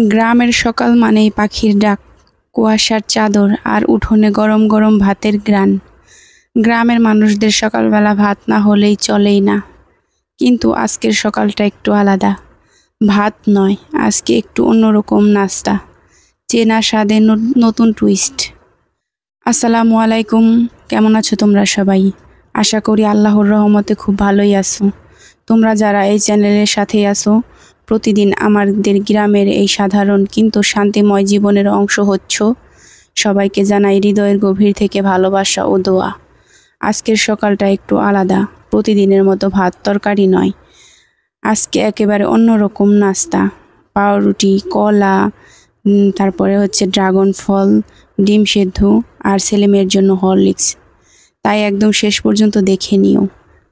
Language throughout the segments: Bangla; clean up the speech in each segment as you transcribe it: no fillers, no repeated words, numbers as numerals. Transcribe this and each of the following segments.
গ্রামের সকাল মানেই পাখির ডাক, কুয়াশার চাদর আর উঠোনে গরম গরম ভাতের ঘ্রাণ। গ্রামের মানুষদের সকালবেলা ভাত না হলেই চলেই না। কিন্তু আজকের সকালটা একটু আলাদা। ভাত নয়, আজকে একটু অন্যরকম নাস্তা, চেনা স্বাদে নতুন টুইস্ট। আসসালামু আলাইকুম, কেমন আছো তোমরা সবাই? আশা করি আল্লাহর রহমতে খুব ভালোই আছো। তোমরা যারা এই চ্যানেলের সাথেই আছো, প্রতিদিন আমাদের গ্রামের এই সাধারণ কিন্তু শান্তিময় জীবনের অংশ হচ্ছ, সবাইকে জানাই হৃদয়ের গভীর থেকে ভালোবাসা ও দোয়া। আজকের সকালটা একটু আলাদা, প্রতিদিনের মতো ভাত তরকারি নয়। আজকে একেবারে অন্যরকম নাস্তা, পাউরুটি, কলা, তারপরে হচ্ছে ড্রাগন ফল, ডিম সেদ্ধ আর ছেলেমেয়ের জন্য হরলিক্স। তাই একদম শেষ পর্যন্ত দেখে নিও।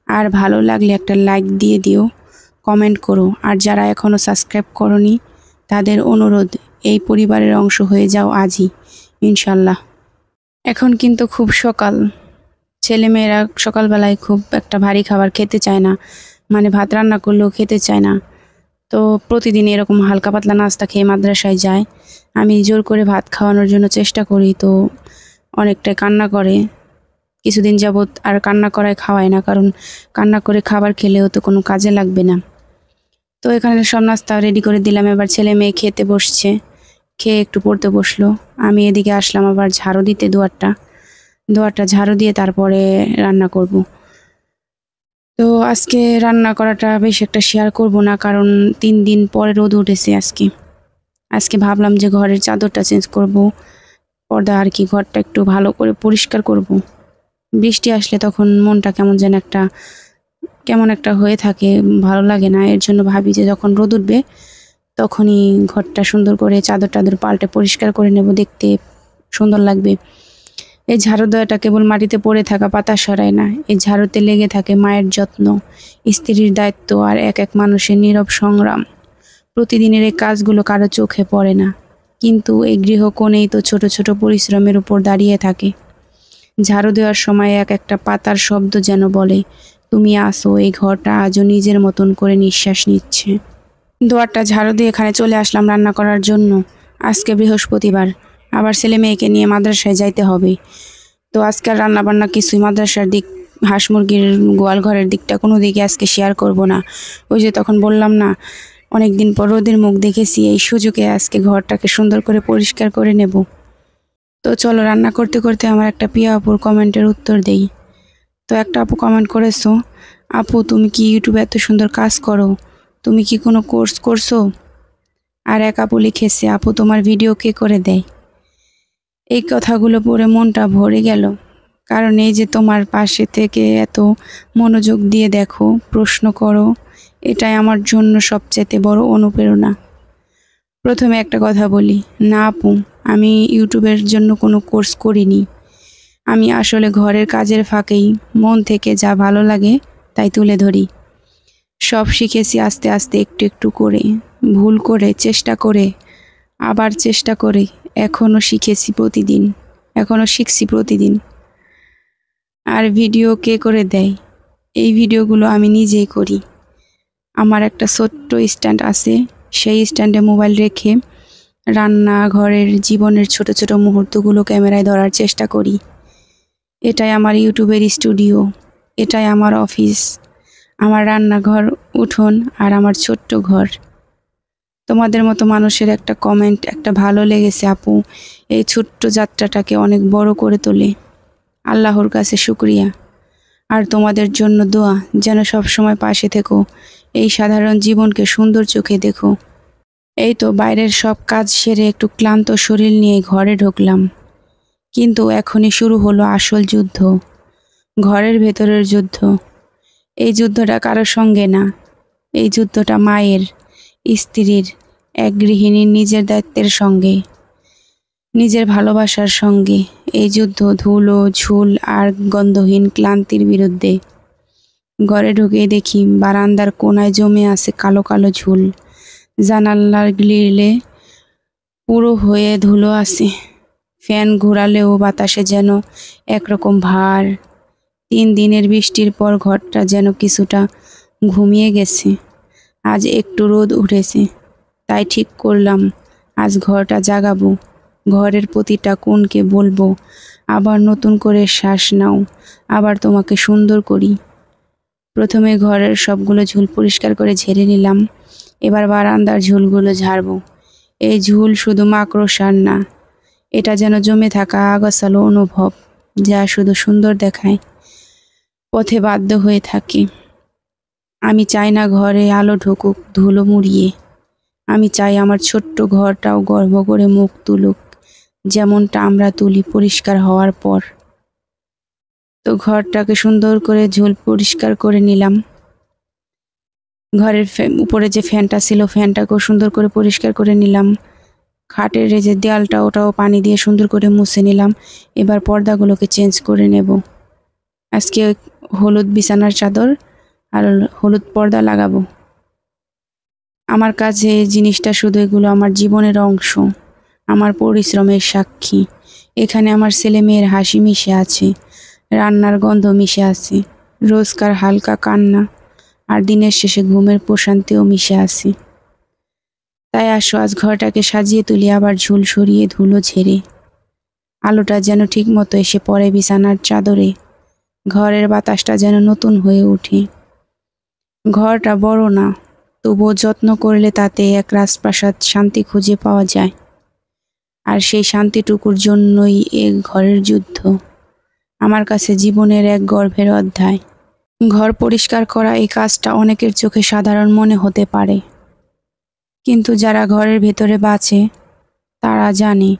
আর ভালো লাগলে একটা লাইক দিয়ে দিও, কমেন্ট করো। আর যারা এখনও সাবস্ক্রাইব করনি তাদের অনুরোধ, এই পরিবারের অংশ হয়ে যাও আজই, ইনশাল্লাহ। এখন কিন্তু খুব সকাল, ছেলেমেয়েরা সকালবেলায় খুব একটা ভারী খাবার খেতে চায় না, মানে ভাত রান্না করলেও খেতে চায় না। তো প্রতিদিন এরকম হালকা পাতলা নাস্তা খেয়ে মাদ্রাসায় যায়। আমি জোর করে ভাত খাওয়ানোর জন্য চেষ্টা করি, তো অনেকটাই কান্না করে। কিছুদিন যাবৎ আর কান্না করায় খাওয়ায় না, কারণ কান্না করে খাবার খেলেও তো কোনো কাজে লাগবে না। তো এখানে সব নাস্তা রেডি করে দিলাম। এবার ছেলে মেয়ে খেতে বসছে, খেয়ে একটু পড়তে বসলো। আমি এদিকে আসলাম আবার ঝাড়ু দিতে, দুয়ারটা ঝাড়ু দিয়ে তারপরে রান্না করব। তো আজকে রান্না করাটা বেশ একটা শেয়ার করব না, কারণ 3 দিন পরে রোদ উঠেছে আজকে ভাবলাম যে ঘরের চাদরটা চেঞ্জ করব, পর্দা আর কি, ঘরটা একটু ভালো করে পরিষ্কার করব। বৃষ্টি আসলে তখন মনটা কেমন একটা হয়ে থাকে, ভালো লাগে না। এর জন্য ভাবি যে যখন রোদ উঠবে তখনই ঘরটা সুন্দর করে চাদর পাল্টে পরিষ্কার করে নেব, দেখতে সুন্দর লাগবে। এই ঝাড়ু দেওয়াটা কেবল মাটিতে পড়ে থাকা পাতা সরায় না, এই ঝাড়ুতে লেগে থাকে মায়ের যত্ন, স্ত্রীর দায়িত্ব আর এক এক মানুষের নীরব সংগ্রাম। প্রতিদিনের এই কাজগুলো কারো চোখে পড়ে না, কিন্তু এই গৃহকোণেই তো ছোট ছোট পরিশ্রমের উপর দাঁড়িয়ে থাকে। ঝাড়ু দেওয়ার সময় এক একটা পাতার শব্দ যেন বলে, তুমি আসো, এই ঘরটা আজও নিজের মতন করে নিঃশ্বাস নিচ্ছে। দুয়ারটা ঝাড়ু দিয়ে এখানে চলে আসলাম রান্না করার জন্য। আজকে বৃহস্পতিবার, আবার ছেলে মেয়েকে নিয়ে মাদ্রাসায় যাইতে হবে। তো আজকের রান্না বান্না কিছুই, মাদ্রাসার দিক, হাঁস মুরগির গোয়াল ঘরের দিকটা কোনো দিকে আজকে শেয়ার করব না। ওই যে তখন বললাম না, অনেক দিন পর রোদের মুখ দেখেছি, এই সুযোগে আজকে ঘরটাকে সুন্দর করে পরিষ্কার করে নেব। তো চলো, রান্না করতে করতে আমার একটা প্রিয় আপুর কমেন্টের উত্তর দেই। তো একটা আপু কমেন্ট করেছো, আপু তুমি কি ইউটিউবে এত সুন্দর কাজ করো, তুমি কি কোনো কোর্স করছো? আর এক আপু লিখেছে, আপু তোমার ভিডিও কে করে দেয়? এই কথাগুলো পড়ে মনটা ভরে গেল, কারণ এই যে তোমার পাশে থেকে এত মনোযোগ দিয়ে দেখো, প্রশ্ন করো, এটাই আমার জন্য সবচেয়ে বড় অনুপ্রেরণা। প্রথমে একটা কথা বলি, না আপু, আমি ইউটিউবের জন্য কোনো কোর্স করিনি। আমি আসলে ঘরের কাজের ফাঁকেই মন থেকে যা ভালো লাগে তাই তুলে ধরি। সব শিখেছি আস্তে আস্তে, একটু একটু করে, ভুল করে, চেষ্টা করে, আবার চেষ্টা করে, এখনও শিখছি প্রতিদিন। আর ভিডিও কে করে দেয়? এই ভিডিওগুলো আমি নিজেই করি। আমার একটা ছোট্ট স্ট্যান্ড আছে, সেই স্ট্যান্ডে মোবাইল রেখে রান্নাঘরের জীবনের ছোট ছোট মুহূর্তগুলো ক্যামেরায় ধরার চেষ্টা করি। এটাই আমার ইউটিউবের স্টুডিও, এটাই আমার অফিস, আমার রান্নাঘর, উঠোন আর আমার ছোট্ট ঘর। তোমাদের মতো মানুষের একটা কমেন্ট, একটা ভালো লেগেছে আপু, এই ছোট্ট যাত্রাটাকে অনেক বড় করে তোলে। আল্লাহর কাছে শুকরিয়া। আর তোমাদের জন্য দোয়া, যেন সবসময় পাশে থেকো, এই সাধারণ জীবনকে সুন্দর চোখে দেখো। এই তো বাইরের সব কাজ সেরে একটু ক্লান্ত শরীর নিয়ে ঘরে ঢুকলাম, কিন্তু এখনই শুরু হলো আসল যুদ্ধ, ঘরের ভেতরের যুদ্ধ। এই যুদ্ধটা কারোর সঙ্গে না, এই যুদ্ধটা মায়ের, স্ত্রীর, এক গৃহিণীর নিজের দায়িত্বের সঙ্গে, নিজের ভালোবাসার সঙ্গে। এই যুদ্ধ ধুলো, ঝুল আর গন্ধহীন ক্লান্তির বিরুদ্ধে। ঘরে ঢুকেই দেখি বারান্দার কোনায় জমে আছে কালো কালো ঝুল, জানালার গ্রিলে পুরো হয়ে ধুলো আছে। ফ্যান ঘোরালেও বাতাসে যেন একরকম ভার। 3 দিনের বৃষ্টির পর ঘরটা যেন কিছুটা ঘুমিয়ে গেছে। আজ একটু রোদ উঠেছে, তাই ঠিক করলাম আজ ঘরটা জাগাবো, ঘরের প্রতিটা কোণকে বলবো আবার নতুন করে শ্বাস নাও, আবার তোমাকে সুন্দর করি। প্রথমে ঘরের সবগুলো ঝুল পরিষ্কার করে ঝেড়ে নিলাম, এবার বারান্দার ঝুলগুলো ঝাড়বো। এই ঝুল শুধু মাকড়সার না, এটা যেন জমে থাকা আগোছালো অনুভব, যা শুধু সুন্দর দেখায়, পথে বাধ্য হয়ে থাকে। আমি চাই না ঘরে আলো ঢুকুক ধুলো মুড়িয়ে। আমি চাই আমার ছোট্ট ঘরটাও গর্ব করে মুখ তুলুক, যেমনটা আমরা তুলি পরিষ্কার হওয়ার পর। তো ঘরটাকে সুন্দর করে ঝুল পরিষ্কার করে নিলাম। ঘরের উপরে যে ফ্যানটা ছিল, ফ্যানটাকেও সুন্দর করে পরিষ্কার করে নিলাম। খাটের যে দেয়ালটা, ওটাও পানি দিয়ে সুন্দর করে মুছে নিলাম। এবার পর্দাগুলোকে চেঞ্জ করে নেব। আজকে হলুদ বিছানার চাদর আর হলুদ পর্দা লাগাবো। আমার কাছে এই জিনিসটা শুধু এগুলো আমার জীবনের অংশ, আমার পরিশ্রমের সাক্ষী। এখানে আমার ছেলে মেয়ের হাসি মিশে আছে, রান্নার গন্ধ মিশে আছে, রোজকার হালকা কান্না, আর দিনের শেষে ঘুমের প্রশান্তিও মিশে আছে। তাই আসো আজ ঘরটাকে সাজিয়ে তুলি, আবার ঝুল সরিয়ে ধুলো ঝেড়ে। আলোটা যেন ঠিক মতো এসে পড়ে বিছানার চাদরে, ঘরের বাতাসটা যেন নতুন হয়ে ওঠে। ঘরটা বড় না, তবুও যত্ন করলে তাতে এক রাজপ্রাসাদ শান্তি খুঁজে পাওয়া যায়। আর সেই শান্তিটুকুর জন্যই এ ঘরের যুদ্ধ আমার কাছে জীবনের এক গর্ভের অধ্যায়। ঘর পরিষ্কার করা এই কাজটা অনেকের চোখে সাধারণ মনে হতে পারে, কিন্তু যারা ঘরের ভেতরে বাঁচে তারা জানে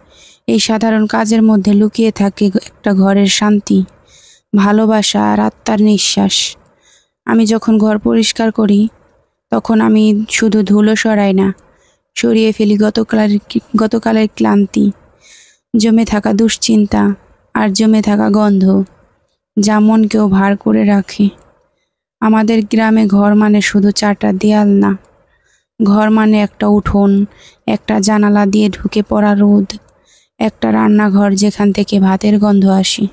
এই সাধারণ কাজের মধ্যে লুকিয়ে থাকে একটা ঘরের শান্তি, ভালোবাসা আর আত্মার নিঃশ্বাস। আমি যখন ঘর পরিষ্কার করি তখন আমি শুধু ধুলো সরাই না, সরিয়ে ফেলি গতকালের ক্লান্তি, জমে থাকা দুশ্চিন্তা আর জমে থাকা গন্ধ, যা মনকেও ভার করে রাখে। আমাদের গ্রামে ঘর মানে শুধু চারটা দেয়াল না, ঘর মানে একটা উঠোন, একটা জানালা দিয়ে ঢুকে পড়া রোদ, একটা রান্নাঘর যেখান থেকে ভাতের গন্ধ আসে,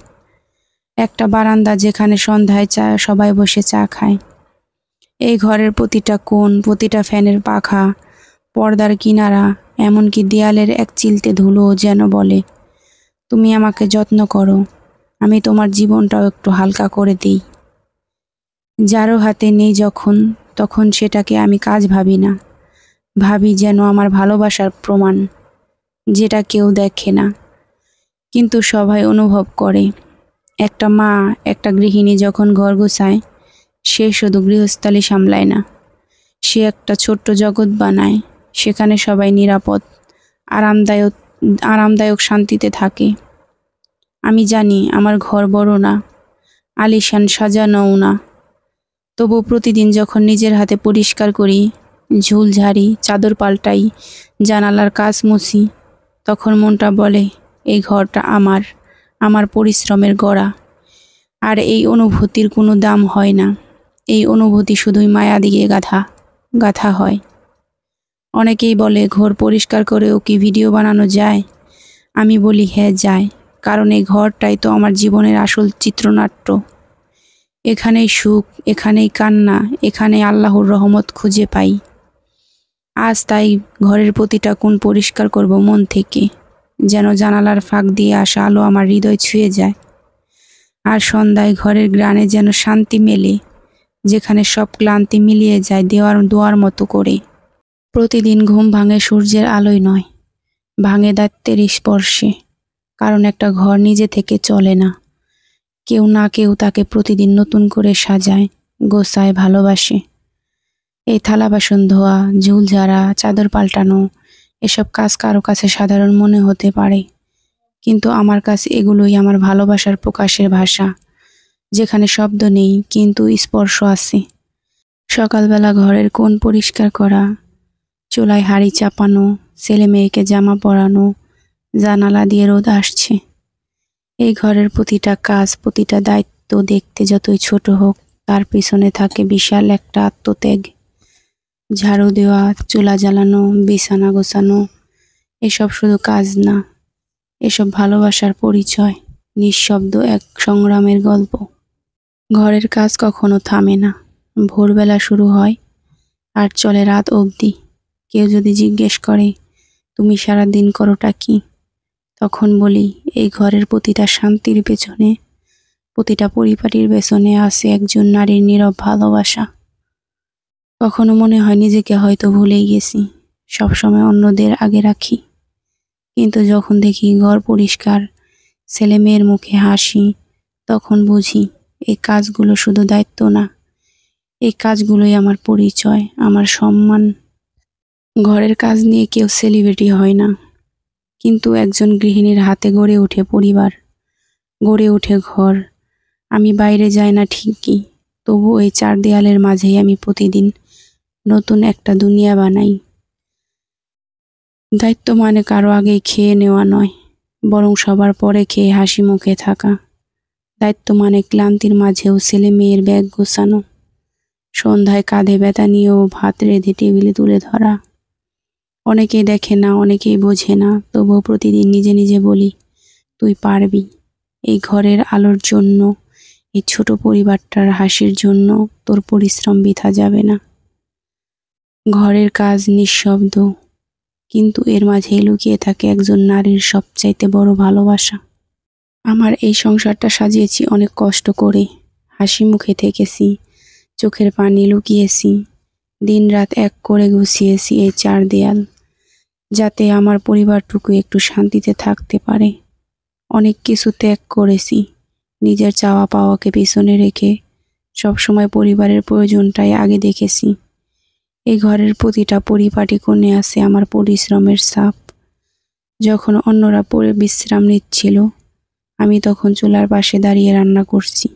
একটা বারান্দা যেখানে সন্ধ্যায় সবাই বসে চা খায়। এই ঘরের প্রতিটা কোণ, প্রতিটা ফ্যানের পাখা, পর্দার কিনারা, এমনকি দেয়ালের এক চিলতে ধুলো যেন বলে, তুমি আমাকে যত্ন করো, আমি তোমার জীবনটাও একটু হালকা করে দিই। যারও হাতে নেই যখন, তখন সেটাকে আমি কাজ ভাবি না, ভাবি যেন আমার ভালোবাসার প্রমাণ, যেটা কেউ দেখে না কিন্তু সবাই অনুভব করে। একটা মা, একটা গৃহিণী যখন ঘর গোছায়, সে শুধু গৃহস্থালী সামলায় না, সে একটা ছোট্ট জগৎ বানায়, সেখানে সবাই নিরাপদ, আরামদায়ক আরামদায়ক শান্তিতে থাকে। আমি জানি আমার ঘর বড় না, আলিশান সাজানোও না, তবু প্রতিদিন যখন নিজের হাতে পরিষ্কার করি, ঝুল ঝাড়ি, চাদর পাল্টাই, জানালার কাচ মুছি, তখন মনটা বলে এই ঘরটা আমার, আমার পরিশ্রমের গড়া। আর এই অনুভূতির কোনো দাম হয় না, এই অনুভূতি শুধুই মায়া দিয়ে গাঁথা হয়। অনেকেই বলে ঘর পরিষ্কার করেও কি ভিডিও বানানো যায়? আমি বলি হ্যাঁ যায়, কারণ এই ঘরটাই তো আমার জীবনের আসল চিত্রনাট্য। এখানেই সুখ, এখানেই কান্না, এখানেই আল্লাহর রহমত খুঁজে পাই। আজ তাই ঘরের প্রতিটা কোণ পরিষ্কার করব মন থেকে, যেন জানালার ফাঁক দিয়ে আসা আলো আমার হৃদয় ছুঁয়ে যায়। আর সন্ধ্যায় ঘরের গ্রানে যেন শান্তি মেলে, যেখানে সব ক্লান্তি মিলিয়ে যায় দোয়ার মতো করে। প্রতিদিন ঘুম ভাঙে সূর্যের আলোয় নয়, ভাঙে দায়িত্বের স্পর্শে, কারণ একটা ঘর নিজে থেকে চলে না, কেউ না কেউ তাকে প্রতিদিন নতুন করে সাজায়, গোছায়, ভালোবাসে। এই থালা বাসন ধোয়া, ঝুল ঝাড়া, চাদর পাল্টানো, এসব কাজ কারো কাছে সাধারণ মনে হতে পারে, কিন্তু আমার কাছে এগুলোই আমার ভালোবাসার প্রকাশের ভাষা, যেখানে শব্দ নেই কিন্তু স্পর্শ আছে। সকালবেলা ঘরের কোণ পরিষ্কার করা, চুলায় হাঁড়ি চাপানো, ছেলে মেয়েকে জামা পরানো, জানালা দিয়ে রোদ আসছে। এই ঘরের প্রতিটা কাজ, প্রতিটা দায়িত্ব দেখতে যতই ছোট হোক, তার পিছনে থাকে বিশাল একটা আত্মত্যাগ। ঝাড়ু দেওয়া, চুলা জ্বালানো, বিছানা গোছানো, এসব শুধু কাজ না, এসব ভালোবাসার পরিচয়, নিঃশব্দ এক সংগ্রামের গল্প। ঘরের কাজ কখনো থামে না, ভোরবেলা শুরু হয় আর চলে রাত অবধি। কেউ যদি জিজ্ঞেস করে তুমি সারাদিন করোটা কি? তখন বলি, এই ঘরের প্রতিটা শান্তির পেছনে, প্রতিটা পরিপাটির পেছনে আছে একজন নারীর নীরব ভালোবাসা। কখনো মনে হয় নিজেকে হয়তো ভুলেই গেছি, সবসময় অন্যদের আগে রাখি। কিন্তু যখন দেখি ঘর পরিষ্কার, ছেলে মেয়ের মুখে হাসি, তখন বুঝি এই কাজগুলো শুধু দায়িত্ব না, এই কাজগুলোই আমার পরিচয়, আমার সম্মান। ঘরের কাজ নিয়ে কেউ সেলিব্রিটি হয় না, কিন্তু একজন গৃহিণীর হাতে গড়ে ওঠে পরিবার, গড়ে ওঠে ঘর। আমি বাইরে যাই না ঠিকই, তবু এই চার দেয়ালের মাঝেই আমি প্রতিদিন নতুন একটা দুনিয়া বানাই। দায়িত্ব মানে কারো আগেই খেয়ে নেওয়া নয়, বরং সবার পরে খেয়ে হাসি মুখে থাকা। দায়িত্ব মানে ক্লান্তির মাঝেও ছেলে মেয়ের ব্যাগ গোছানো, সন্ধ্যায় কাঁধে ব্যথা নিয়েও ভাত রেঁধে টেবিলে তুলে ধরা। অনেকেই দেখে না, অনেকেই বোঝে না, তবুও প্রতিদিন নিজে নিজে বলি, তুই পারবি। এই ঘরের আলোর জন্য, এই ছোট পরিবারটার হাসির জন্য তোর পরিশ্রম বৃথা যাবে না। ঘরের কাজ নিঃশব্দ, কিন্তু এর মাঝে লুকিয়ে থাকে একজন নারীর সবচাইতে বড় ভালোবাসা। আমার এই সংসারটা সাজিয়েছি অনেক কষ্ট করে, হাসি মুখে থেকেছি, চোখের পানি লুকিয়েছি, দিনরাত এক করে গুছিয়েছি এই চার দেয়াল, যাতে আমার পরিবারটুকু একটু শান্তিতে থাকতে পারে। অনেক কিছু ত্যাগ করেছি, নিজের চাওয়া পাওয়াকে পেছনে রেখে সবসময় পরিবারের প্রয়োজনটাই আগে দেখেছি। এই ঘরের প্রতিটা পরিপাটি কোণে আছে আমার পরিশ্রমের ছাপ। যখন অন্যরা পড়ে বিশ্রাম নিচ্ছিল, আমি তখন চুলার পাশে দাঁড়িয়ে রান্না করছি।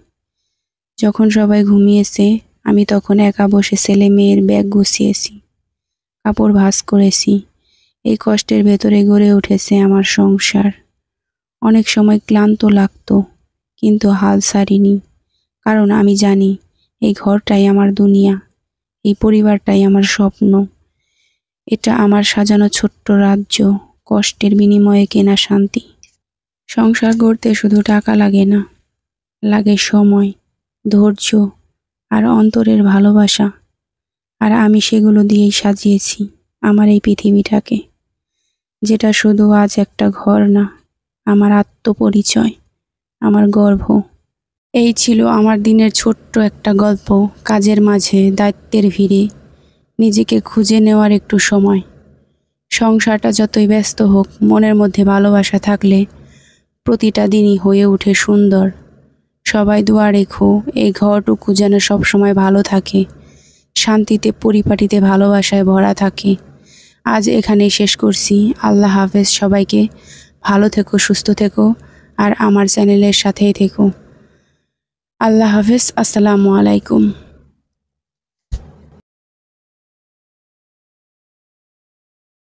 যখন সবাই ঘুমিয়েছে, আমি তখন একা বসে ছেলে মেয়ের ব্যাগ গুছিয়েছি, কাপড় ভাঁজ করেছি। এই কষ্টের ভেতরে গড়ে উঠেছে আমার সংসার। অনেক সময় ক্লান্ত লাগতো, কিন্তু হাল ছাড়িনি, কারণ আমি জানি এই ঘরটাই আমার দুনিয়া, এই পরিবারটাই আমার স্বপ্ন। এটা আমার সাজানো ছোট্ট রাজ্য, কষ্টের বিনিময়ে কেনা শান্তি। সংসার গড়তে শুধু টাকা লাগে না, লাগে সময়, ধৈর্য আর অন্তরের ভালোবাসা। আর আমি সেগুলো দিয়েই সাজিয়েছি আমার এই পৃথিবীটাকে, যেটা শুধু আজ একটা ঘর না, আমার আত্মপরিচয়, আমার গর্ব। এই ছিল আমার দিনের ছোট্ট একটা গল্প, কাজের মাঝে, দায়িত্বের ভিড়ে নিজেকে খুঁজে নেওয়ার একটু সময়। সংসারটা যতই ব্যস্ত হোক, মনের মধ্যে ভালোবাসা থাকলে প্রতিটা দিনই হয়ে ওঠে সুন্দর। সবাই দোয়া রেখো এই ঘরটুকু যেন সবসময় ভালো থাকে, শান্তিতে, পরিপাটিতে, ভালোবাসায় ভরা থাকে। আজ এখানেই শেষ করছি। আল্লাহ হাফেজ সবাইকে। ভালো থেকো, সুস্থ থেকো, আর আমার চ্যানেলের সাথেই থেকো। আল্লাহ হাফেজ। আসসালামু আলাইকুম।